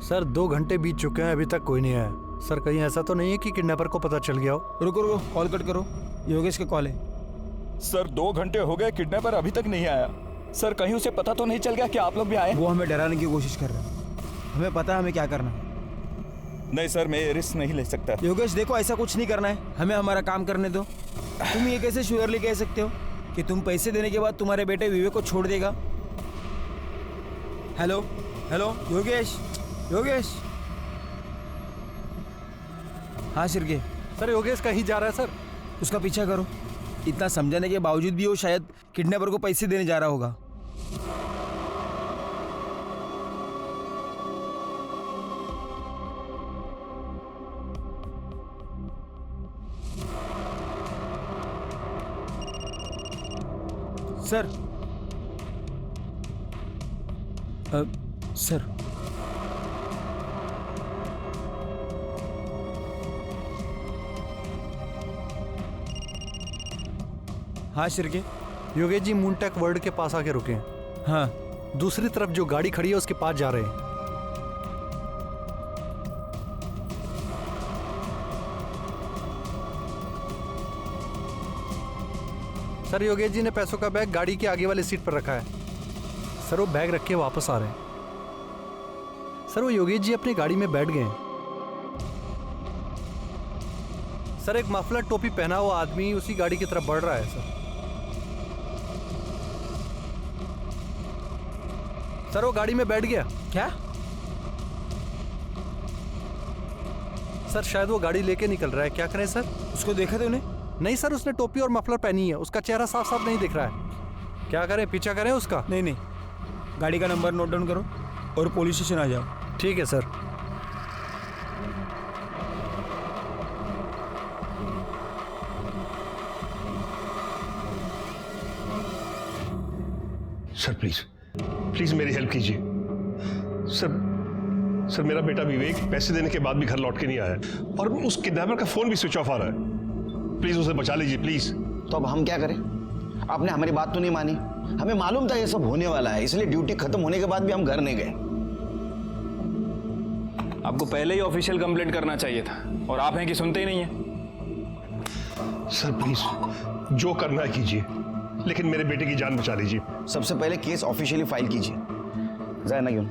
सर 2 घंटे बीत चुके हैं, अभी तक कोई नहीं आया। सर कहीं ऐसा तो नहीं है कि किडनैपर को पता चल गया हो? रुको रुको, कॉल कट करो, योगेश का कॉल है। सर 2 घंटे हो गए, किडनैपर अभी तक नहीं आया। सर कहीं उसे पता तो नहीं चल गया कि आप लोग भी आए? वो हमें डराने की कोशिश कर रहे हैं, हमें पता है हमें क्या करना है। नहीं सर, मैं ये रिस्क नहीं ले सकता। योगेश देखो, ऐसा कुछ नहीं करना है, हमें हमारा काम करने दो। तुम ये कैसे श्योरली कह सकते हो कि तुम पैसे देने के बाद तुम्हारे बेटे विवेक को छोड़ देगा? Hello hello Yogesh, Yogesh. हाँ शिर्के। सर योगेश कहीं जा रहा है सर। उसका पीछा करो। इतना समझाने के बावजूद भी वो शायद किडनैपर को पैसे देने जा रहा होगा। सर सर हाँ शिर्के। योगेश जी मूनटेक वर्ल्ड के पास आके रुके हैं। हाँ। दूसरी तरफ जो गाड़ी खड़ी है उसके पास जा रहे हैं। सर योगेश जी ने पैसों का बैग गाड़ी के आगे वाली सीट पर रखा है। सर वो बैग रख के वापस आ रहे हैं। सर वो योगेश जी अपनी गाड़ी में बैठ गए हैं। सर एक मफलर टोपी पहना हुआ आदमी उसी गाड़ी की तरफ बढ़ रहा है। सर वो गाड़ी में बैठ गया। क्या? सर शायद वो गाड़ी लेके निकल रहा है। क्या करें सर? उसको देखा थे उन्हें? नहीं सर, उसने टोपी और मफलर पहनी है, उसका चेहरा साफ साफ नहीं दिख रहा है। क्या करें, पीछा करें उसका? नहीं नहीं, गाड़ी का नंबर नोट डाउन करो और पुलिस स्टेशन आ जाओ। ठीक है सर। सर प्लीज प्लीज मेरी हेल्प कीजिए। सर मेरा बेटा विवेक पैसे देने के बाद भी घर लौट के नहीं आया और उस किडनैपर का फोन भी स्विच ऑफ आ रहा है। प्लीज उसे बचा लीजिए प्लीज। तो अब हम क्या करें? आपने हमारी बात तो नहीं मानी। हमें मालूम था ये सब होने वाला है, इसलिए ड्यूटी खत्म होने के बाद भी हम घर नहीं गए। आपको पहले ही ऑफिशियल कंप्लेंट करना चाहिए था और आप हैं कि सुनते ही नहीं है। सर प्लीज जो करना है कीजिए, लेकिन मेरे बेटे की जान बचा लीजिए। सबसे पहले केस ऑफिशियली फाइल कीजिए। जाए ना क्यों?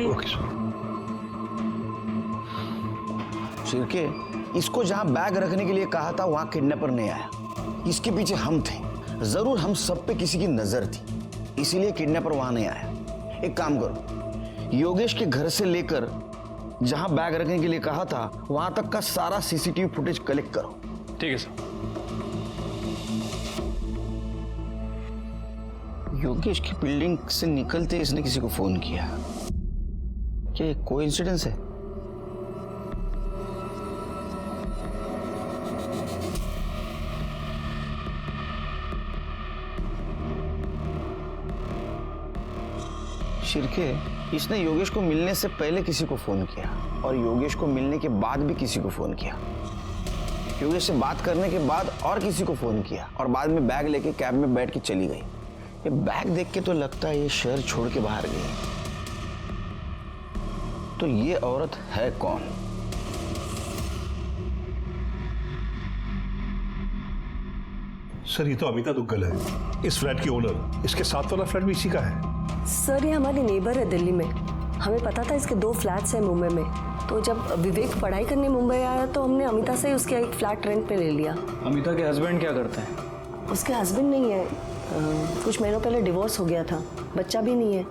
Okay sir. शिरके, इसको जहां बैग रखने के लिए कहा था वहां किडनैपर नहीं आया। इसके पीछे हम थे। जरूर हम सब पे किसी की नजर थी, इसीलिए किडनैपर वहां नहीं आया। एक काम करो, योगेश के घर से लेकर जहां बैग रखने के लिए कहा था वहां तक का सारा सीसीटीवी फुटेज कलेक्ट करो। ठीक है सर। योगेश की बिल्डिंग से निकलते इसने किसी को फोन किया। क्या ये कोइंसिडेंस है? शिरके, इसने योगेश को मिलने से पहले किसी को फोन किया और योगेश को मिलने के बाद भी किसी को फोन किया। योगेश से बात करने के बाद और किसी को फोन किया और बाद में बैग लेके कैब में बैठ के चली गई। ये बैग देख के तो लगता है ये शहर छोड़ के बाहर गई। तो ये औरत है कौन? सर ये तो अमिता दुग्गल है, इस फ्लैट की ओनर। इसके साथ वाला फ्लैट भी इसी का है। सर ये हमारी नेबर है दिल्ली में। हमें पता था इसके 2 फ्लैट्स हैं मुंबई में, तो जब विवेक पढ़ाई करने मुंबई आया तो हमने अमिता से उसके एक फ्लैट रेंट पे ले लिया। अमिता के हस्बैंड क्या करते हैं? उसके हस्बैंड नहीं है, कुछ महीनों पहले डिवोर्स हो गया था, बच्चा भी नहीं है,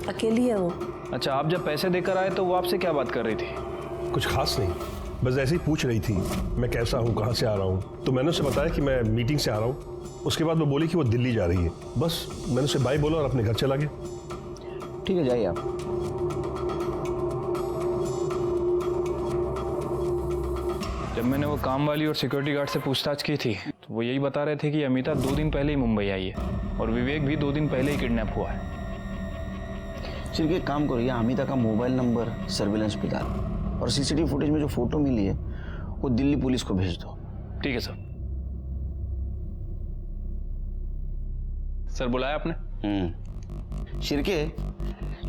अकेली है वो। अच्छा, आप जब पैसे देकर आए तो वो आपसे क्या बात कर रही थी? कुछ खास नहीं, बस ऐसे ही पूछ रही थी मैं कैसा हूँ, कहाँ से आ रहा हूँ। तो मैंने उसे बताया कि मैं मीटिंग से आ रहा हूँ। उसके बाद वो बोली कि वो दिल्ली जा रही है। बस मैंने उसे बाय बोला और अपने घर चला गया। ठीक है, जाइए आप। जब मैंने वो काम वाली और सिक्योरिटी गार्ड से पूछताछ की थी तो वो यही बता रहे थे कि अमिता 2 दिन पहले ही मुंबई आई है और विवेक भी 2 दिन पहले ही किडनैप हुआ है। चलिए एक काम करो, या अमिता का मोबाइल नंबर सर्विलेंस पे डालो और सीसीटीवी फुटेज में जो फोटो मिली है वो दिल्ली पुलिस को भेज दो। ठीक है सर। सर बुलाया आपने? शिरके,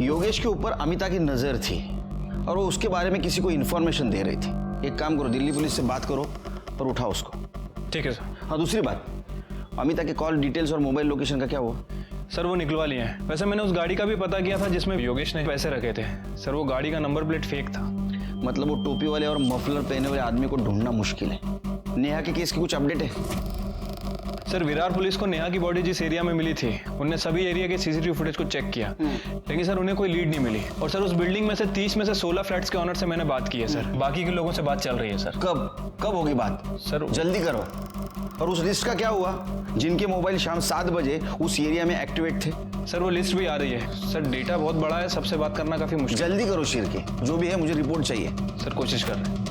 योगेश के ऊपर अमिता की नजर थी और वो उसके बारे में किसी को इन्फॉर्मेशन दे रही थी। एक काम करो, दिल्ली पुलिस से बात करो और उठाओ उसको। ठीक है सर। हाँ, दूसरी बात, अमिता के कॉल डिटेल्स और मोबाइल लोकेशन का क्या हुआ? सर वो निकलवा लिए हैं। वैसे मैंने उस गाड़ी का भी पता किया था जिसमें योगेश ने पैसे रखे थे। सर वो गाड़ी का नंबर प्लेट फेक था। मतलब वो टोपी वाले और मफलर पहने वाले आदमी को ढूंढना मुश्किल है। नेहा के केस की कुछ अपडेट है? सर विरार पुलिस को नेहा की बॉडी जिस एरिया में मिली थी उन्होंने सभी एरिया के सीसीटीवी फुटेज को चेक किया, लेकिन सर उन्हें कोई लीड नहीं मिली। और सर उस बिल्डिंग में से 30 में से 16 फ्लैट्स के ऑनर से मैंने बात की है सर। बाकी के लोगों से बात चल रही है सर। कब होगी बात? सर जल्दी करो। और उस लिस्ट का क्या हुआ जिनके मोबाइल शाम 7 बजे उस एरिया में एक्टिवेट थे? सर वो लिस्ट भी आ रही है। सर डेटा बहुत बड़ा है, सबसे बात करना काफी मुश्किल। जल्दी करो शिरके, जो भी है मुझे रिपोर्ट चाहिए। सर कोशिश कर रहे हैं।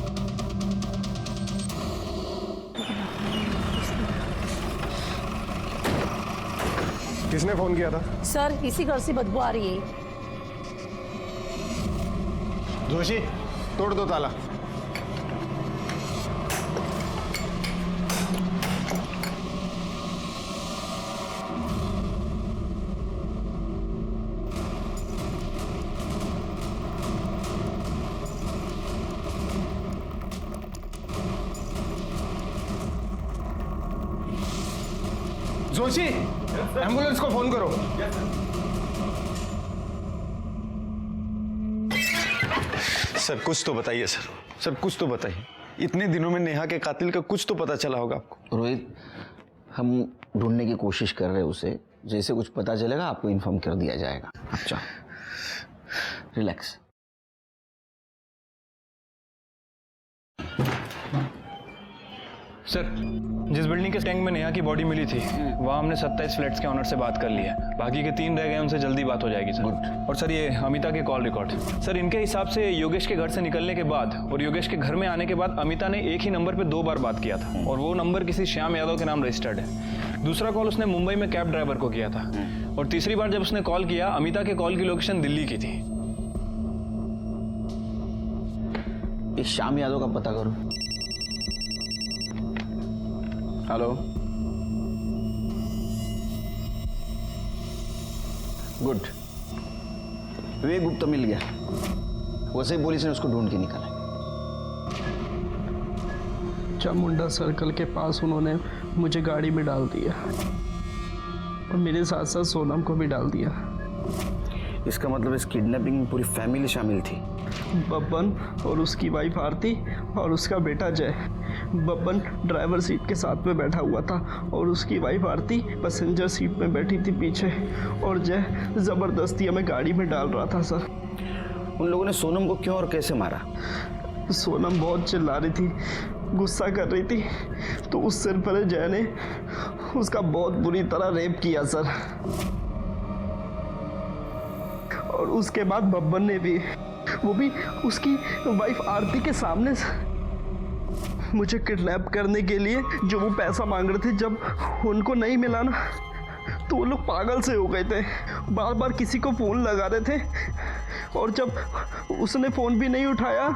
किसने फोन किया था? सर इसी घर से बदबू आ रही है। जोशी, तोड़ दो ताला। जोशी, एम्बुलेंस को फोन करो। सर कुछ तो बताइए सर कुछ तो बताइए। इतने दिनों में नेहा के कातिल का कुछ तो पता चला होगा आपको। रोहित, हम ढूंढने की कोशिश कर रहे हैं उसे। जैसे कुछ पता चलेगा आपको इन्फॉर्म कर दिया जाएगा। अच्छा, रिलैक्स। सर जिस बिल्डिंग के टैंक में नेहा की बॉडी मिली थी वहाँ हमने 27 फ्लैट्स के ऑनर से बात कर ली है। बाकी के 3 रह गए, उनसे जल्दी बात हो जाएगी सर। और सर ये अमिता के कॉल रिकॉर्ड सर, इनके हिसाब से योगेश के घर से निकलने के बाद और योगेश के घर में आने के बाद अमिता ने एक ही नंबर पे 2 बार बात किया था और वो नंबर किसी श्याम यादव के नाम रजिस्टर्ड है। दूसरा कॉल उसने मुंबई में कैब ड्राइवर को किया था, और तीसरी बार जब उसने कॉल किया, अमिता के कॉल की लोकेशन दिल्ली की थी। इस श्याम यादव का पता करो। Hello, good. विवेक गुप्ता मिल गया। वैसे ही पुलिस ने उसको ढूंढ के निकाला। चामुंडा सर्कल के पास उन्होंने मुझे गाड़ी में डाल दिया और मेरे साथ साथ सोनम को भी डाल दिया। इसका मतलब इस किडनैपिंग में पूरी फैमिली शामिल थी। बब्बन और उसकी वाइफ आरती और उसका बेटा जय। बब्बन ड्राइवर सीट के साथ में बैठा हुआ था और उसकी वाइफ आरती पैसेंजर सीट में बैठी थी पीछे, और जय ज़बरदस्ती हमें गाड़ी में डाल रहा था सर। उन लोगों ने सोनम को क्यों और कैसे मारा? सोनम बहुत चिल्ला रही थी, गुस्सा कर रही थी, तो उस सिर पर जय ने उसका बहुत बुरी तरह रेप किया सर। और उसके बाद बब्बन ने भी, वो भी उसकी वाइफ आरती के सामने मुझे किडनैप करने के लिए जो वो पैसा मांग रहे थे, जब उनको नहीं मिला ना तो वो लोग पागल से हो गए थे। बार बार किसी को फ़ोन लगा रहे थे, और जब उसने फ़ोन भी नहीं उठाया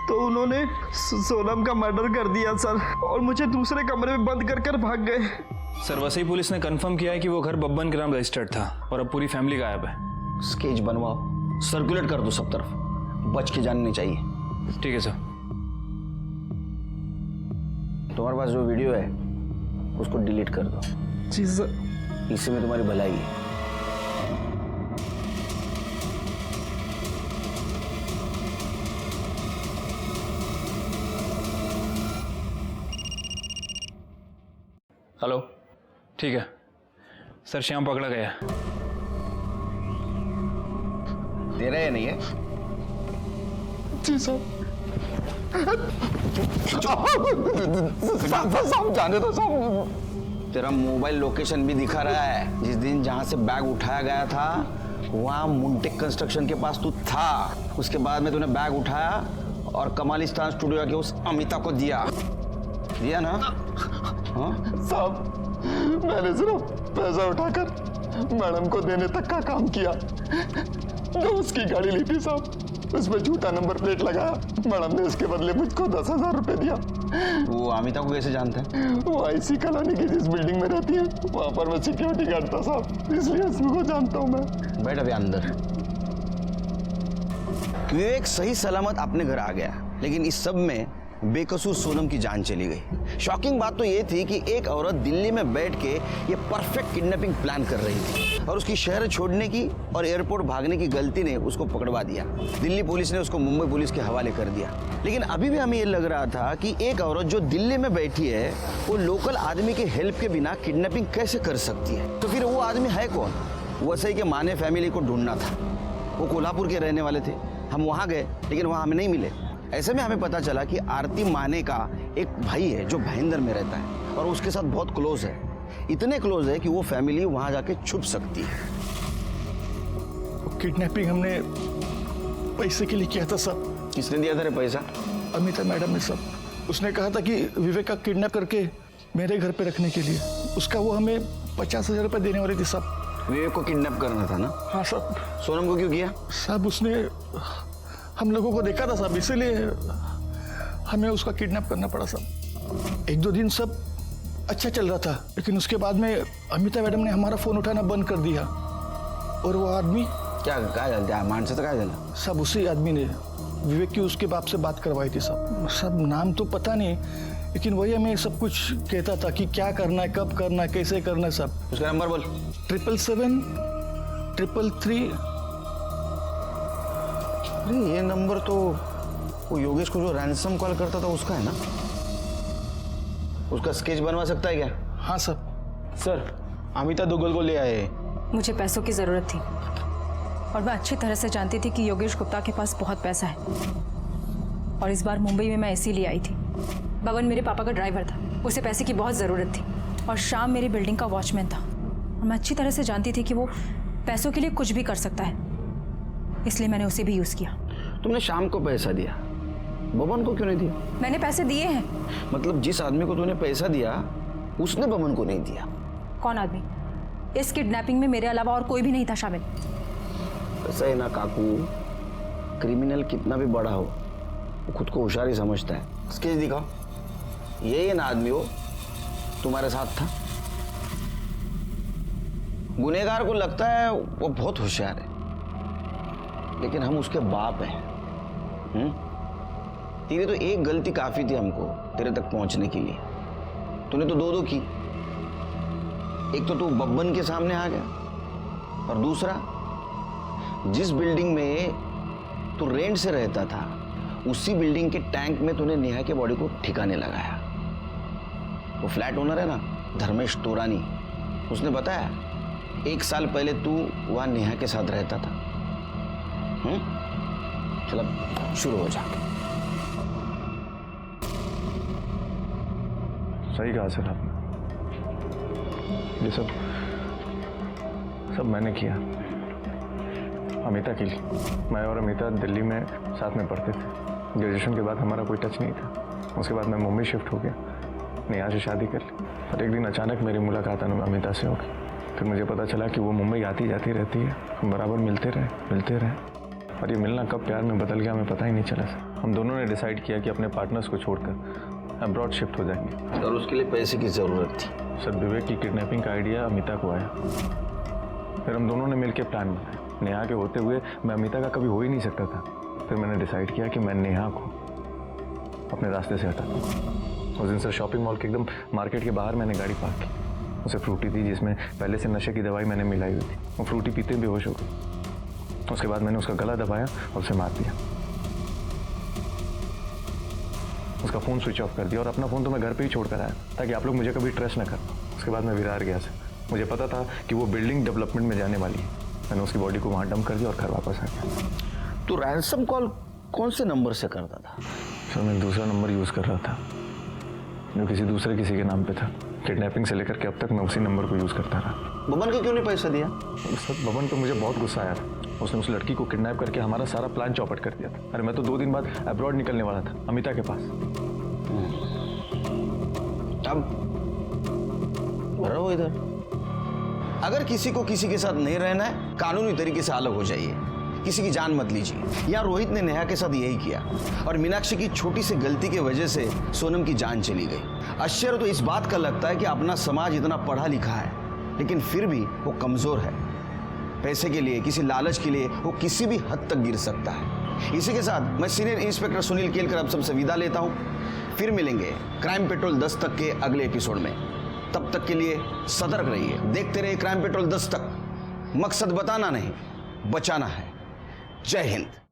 तो उन्होंने सोनम का मर्डर कर दिया सर, और मुझे दूसरे कमरे में बंद कर कर भाग गए। सर वसई पुलिस ने कंफर्म किया है कि वो घर बब्बन के नाम रजिस्टर्ड था, और अब पूरी फैमिली गायब है। स्केच बनवाओ, सर्कुलेट कर दो सब तरफ, बच के जानने चाहिए। ठीक है सर। तुम्हारे पास जो वीडियो है उसको डिलीट कर दो। जी सर। इससे में तुम्हारी भलाई है। हेलो, ठीक है सर, श्याम पकड़ा गया। तेरा या नहीं है? जी सर। साहब जाने दो साहब। तेरा मोबाइल लोकेशन भी दिखा रहा है। जिस दिन जहां से बैग उठाया गया था वहां मुंटेक कंस्ट्रक्शन के पास तू था। उसके बाद में तूने बैग उठाया और कमालिस्तान स्टूडियो के उस अमिता को दिया ना? हाँ साहब, मैंने सिर्फ पैसा उठाकर मैडम को देने तक का काम किया। जो उसकी गाड़ी ली थी साहब, उसमें झूठा नंबर प्लेट लगाया। मैडम ने उसके बदले मुझको 10,000 रुपए दिया। वो अमिता को कैसे जानते हैं? वो आईसी कॉलोनी की जिस बिल्डिंग में रहती है वहां पर मैं सिक्योरिटी गार्ड था साहब, इसलिए उसको जानता हूँ मैं। बैठ अभी अंदर। विवेक सही सलामत अपने घर आ गया, लेकिन इस सब में बेकसूर सोनम की जान चली गई। शॉकिंग बात तो ये थी कि एक औरत दिल्ली में बैठ के ये परफेक्ट किडनैपिंग प्लान कर रही थी, और उसकी शहर छोड़ने की और एयरपोर्ट भागने की गलती ने उसको पकड़वा दिया। दिल्ली पुलिस ने उसको मुंबई पुलिस के हवाले कर दिया। लेकिन अभी भी हमें ये लग रहा था कि एक औरत जो दिल्ली में बैठी है वो लोकल आदमी के हेल्प के बिना किडनैपिंग कैसे कर सकती है? तो फिर वो आदमी है कौन? वसई के माने फैमिली को ढूंढना था। वो कोल्हापुर के रहने वाले थे। हम वहाँ गए लेकिन वहाँ हमें नहीं मिले। ऐसे में हमें पता चला कि आरती माने का एक भाई है जो भाईंदर में रहता है और उसके साथ बहुत क्लोज है। इतने क्लोज है कि वो फैमिली वहां जाके छुप सकती है। किडनैपिंग हमने पैसे के लिए किया था सब। किसने दिया था रे पैसा? अमिता मैडम ने सब। उसने कहा था कि विवेक का किडनैप करके मेरे घर पे रखने के लिए। उसका वो हमें 50,000 रुपये देने वाले थे सब। विवेक को किडनैप करना था ना? हाँ सब। सोनम को क्यों किया? सब उसने हम लोगों को देखा था सब, इसीलिए हमें उसका किडनैप करना पड़ा सब। 1-2 दिन सब अच्छा चल रहा था, लेकिन उसके बाद में अमिता मैडम ने हमारा फोन उठाना बंद कर दिया। और वो आदमी क्या मानसिक क्या झालं? सब उसी आदमी ने विवेक की उसके बाप से बात करवाई थी सब नाम तो पता नहीं, लेकिन वही हमें सब कुछ कहता था कि क्या करना है, कब करना है, कैसे करना है सब। उसका नंबर बोल। 777 333। अरे ये नंबर तो वो योगेश को जो रैंसम कॉल करता था उसका है ना? उसका स्केच बनवा सकता है क्या? हाँ सर। सर, अमिता दुग्गल को ले आए। मुझे पैसों की ज़रूरत थी और मैं अच्छी तरह से जानती थी कि योगेश गुप्ता के पास बहुत पैसा है, और इस बार मुंबई में मैं इसीलिए आई थी। बबन मेरे पापा का ड्राइवर था, उसे पैसे की बहुत ज़रूरत थी, और शाम मेरी बिल्डिंग का वॉचमैन था, और मैं अच्छी तरह से जानती थी कि वो पैसों के लिए कुछ भी कर सकता है, इसलिए मैंने उसे भी यूज़ किया। तुमने शाम को पैसा दिया, बबन को क्यों नहीं दिया? मैंने पैसे दिए हैं। मतलब जिस आदमी को तूने पैसा दिया उसने बबन को नहीं दिया? कौन आदमी? इस किडनैपिंग में मेरे अलावा और कोई भी नहीं था शामिल। ऐसा है ना काकू, क्रिमिनल कितना भी बड़ा हो वो खुद को होशियार ही समझता है। स्केच दिखाओ, यही ना आदमी हो तुम्हारे साथ था। गुनहगार को लगता है वो बहुत होशियार है, लेकिन हम उसके बाप हैं। तेरी तो एक गलती काफी थी हमको तेरे तक पहुंचने के लिए। तूने तो दो की। एक तो तू बब्बन के सामने आ गया, और दूसरा जिस बिल्डिंग में तू रेंट से रहता था उसी बिल्डिंग के टैंक में तूने नेहा के बॉडी को ठिकाने लगाया। वो फ्लैट ओनर है ना, धर्मेश तोरानी, उसने बताया 1 साल पहले तू वहां नेहा के साथ रहता था। चल अब शुरू हो जा। सही कहा सर आपने, ये सब मैंने किया अमिता के लिए। मैं और अमिता दिल्ली में साथ में पढ़ते थे। ग्रेजुएशन के बाद हमारा कोई टच नहीं था। उसके बाद मैं मुंबई शिफ्ट हो गया, नेहा से शादी कर ली। और एक दिन अचानक मेरी मुलाकात अमिता से हो गई। फिर मुझे पता चला कि वो मुंबई आती जाती रहती है। हम बराबर मिलते रहे और ये मिलना कब प्यार में बदल गया हमें पता ही नहीं चला सर। हम दोनों ने डिसाइड किया कि अपने पार्टनर्स को छोड़कर अब्रॉड शिफ्ट हो जाएंगे। और उसके लिए पैसे की ज़रूरत थी। सर विवेक की किडनैपिंग का आइडिया अमिता को आया। फिर हम दोनों ने मिलकर प्लान बनाया। नेहा के होते हुए मैं अमिता का कभी हो ही नहीं सकता था। फिर मैंने डिसाइड किया कि मैं नेहा को अपने रास्ते से हटा दूँ। उस दिन सर शॉपिंग मॉल के एकदम मार्केट के बाहर मैंने गाड़ी पार्क की। उसे फ्रूटी थी जिसमें पहले से नशे की दवाई मैंने मिलाई हुई थी। वो फ्रूटी पीते बेहोश हो गई। उसके बाद मैंने उसका गला दबाया और उसे मार दिया। उसका फ़ोन स्विच ऑफ कर दिया और अपना फ़ोन तो मैं घर पे ही छोड़ कर आया ताकि आप लोग मुझे कभी ट्रेस न कर पाओ। उसके बाद मैं विरार गया सर। मुझे पता था कि वो बिल्डिंग डेवलपमेंट में जाने वाली है। मैंने उसकी बॉडी को वहाँ डंप कर दिया और घर वापस आ गया। तो रैंसम कॉल कौन से नंबर से करता था? सर मैं दूसरा नंबर यूज़ कर रहा था जो किसी के नाम पे था। किडनैपिंग से लेकर के अब तक मैं उसी नंबर को यूज़ करता रहा। बबन को क्यों नहीं पैसा दिया? सर बबन पे मुझे बहुत गुस्सा आया था। उसने उस लड़की को किडनैप करके हमारा सारा प्लान चौपट कर दिया था। अरे मैं तो 2 दिन बाद अब्रॉड निकलने वाला था अमिता के पास। अब रहो इधर। अगर किसी को किसी के साथ नहीं रहना है, कानूनी तरीके से अलग हो जाइए। किसी की जान मत लीजिए। यहाँ रोहित ने नेहा के साथ यही किया और मीनाक्षी की छोटी सी गलती की वजह से सोनम की जान चली गई। आश्चर्य तो इस बात का लगता है कि अपना समाज इतना पढ़ा लिखा है लेकिन फिर भी वो कमजोर है। पैसे के लिए, किसी लालच के लिए वो किसी भी हद तक गिर सकता है। इसी के साथ मैं सीनियर इंस्पेक्टर सुनील केलकर अब सबसे विदा लेता हूँ। फिर मिलेंगे क्राइम पेट्रोल 10 तक के अगले एपिसोड में। तब तक के लिए सतर्क रहिए, देखते रहिए क्राइम पेट्रोल 10 तक। मकसद बताना नहीं, बचाना है। जय हिंद।